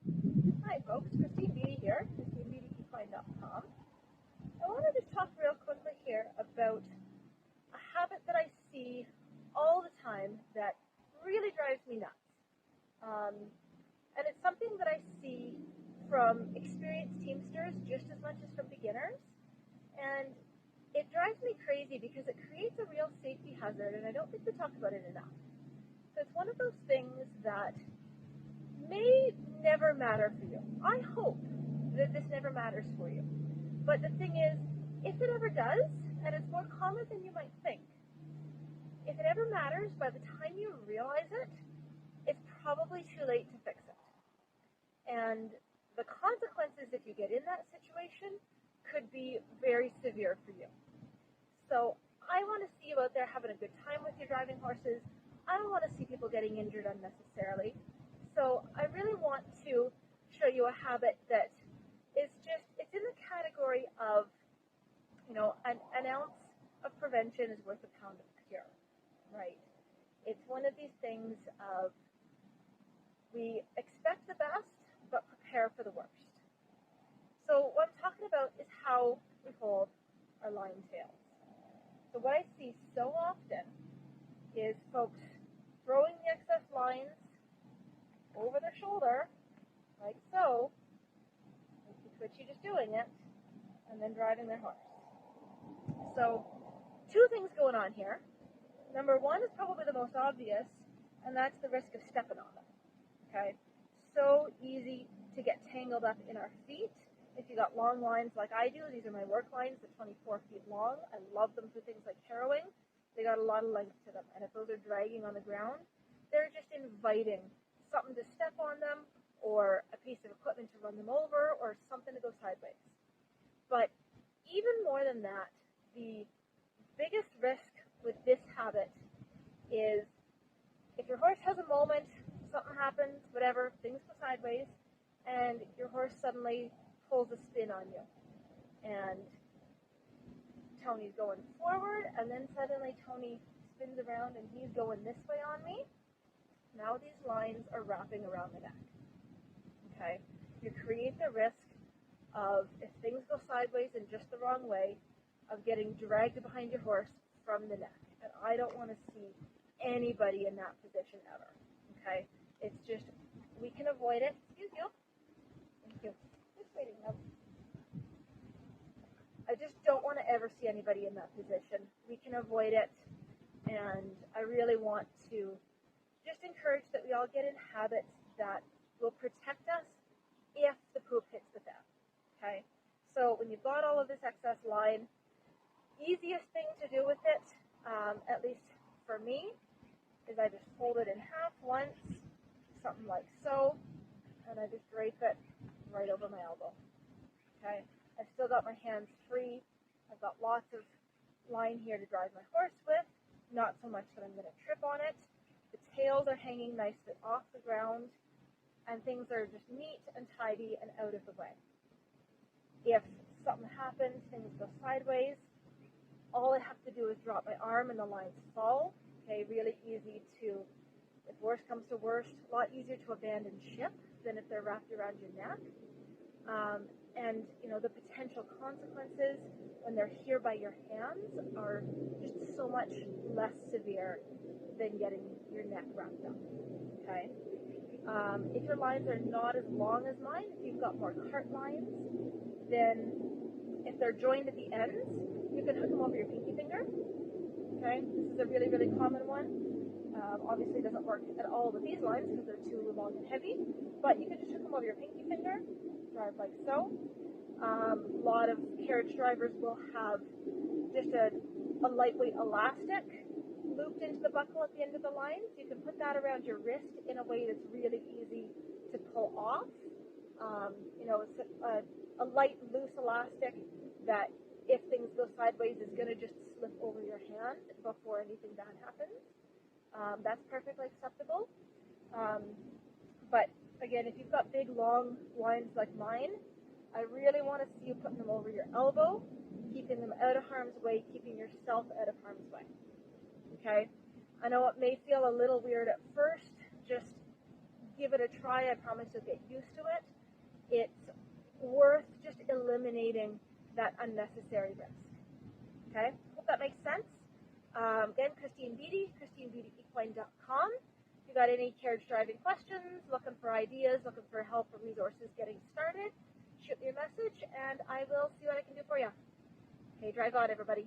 Hi folks, Christine Beatty here, ChristineBeattyEquine.com. I want to just talk real quickly here about a habit that I see all the time that really drives me nuts. And it's something that I see from experienced teamsters just as much as from beginners. And it drives me crazy because it creates a real safety hazard, and I don't think we talk about it enough. So it's one of those things that may never matter for you. I hope that this never matters for you. But the thing is, if it ever does, and it's more common than you might think, if it ever matters, by the time you realize it, it's probably too late to fix it. And the consequences if you get in that situation could be very severe for you. So I want to see you out there having a good time with your driving horses. I don't want to see people getting injured unnecessarily. So I really want to show you a habit that is it's in the category of, an ounce of prevention is worth a pound of cure, right? It's one of these things of we expect the best, but prepare for the worst. So what I'm talking about is how we hold our line tails. So what I see so often is folks throwing the excess lines over their shoulder, like so, twitchy just doing it, and then driving their horse. So, two things going on here. Number one is probably the most obvious, and that's the risk of stepping on them. Okay? So easy to get tangled up in our feet. If you got long lines like I do, these are my work lines, they're 24 feet long. I love them for things like harrowing. They got a lot of length to them, and if those are dragging on the ground, they're just inviting something to step on them, or a piece of equipment to run them over, or something to go sideways. But even more than that, the biggest risk with this habit is if your horse has a moment, something happens, whatever, things go sideways, and your horse suddenly pulls a spin on you. And Tony's going forward, and then suddenly Tony spins around and he's going this way on me. Now these lines are wrapping around the neck. Okay? You create the risk of, if things go sideways in just the wrong way, of getting dragged behind your horse from the neck. And I don't want to see anybody in that position ever. Okay? It's just, we can avoid it. Excuse you. Thank you. Just waiting now. I just don't want to ever see anybody in that position. We can avoid it. And I really want to just encourage that we all get in habits that will protect us if the poop hits the fan. Okay? So when you've got all of this excess line, easiest thing to do with it, at least for me, is I just fold it in half once, something like so, and I just drape it right over my elbow. Okay? I've still got my hands free. I've got lots of line here to drive my horse with, not so much that I'm going to trip on it. The tails are hanging nicely off the ground, and things are just neat and tidy and out of the way. If something happens, things go sideways, all I have to do is drop my arm and the lines fall. Okay, really easy to, if worse comes to worst, a lot easier to abandon ship than if they're wrapped around your neck. And, the potential consequences when they're here by your hands are just so much less severe than getting your neck wrapped up. Okay? If your lines are not as long as mine, if you've got more cart lines, then if they're joined at the ends, you can hook them over your pinky finger. Okay, this is a really, really common one. Obviously, it doesn't work at all with these lines because they're too long and heavy, but you can just hook them over your pinky finger, drive like so. A lot of carriage drivers will have just a lightweight elastic looped into the buckle at the end of the line. So you can put that around your wrist in a way that's really easy to pull off. It's a light, loose elastic that, if things go sideways, is going to just slip over your hand before anything bad happens. That's perfectly acceptable. But again, if you've got big, long lines like mine, I really want to see you putting them over your elbow, keeping them out of harm's way, keeping yourself out of harm's way. Okay? I know it may feel a little weird at first, just give it a try. I promise you'll get used to it. It's worth just eliminating that unnecessary risk. Okay, hope that makes sense. Again, Christine Beatty, ChristineBeattyEquine.com. If you got any carriage driving questions, looking for ideas, looking for help or resources getting started, shoot me a message and I will see what I can do for you. Okay, drive on, everybody.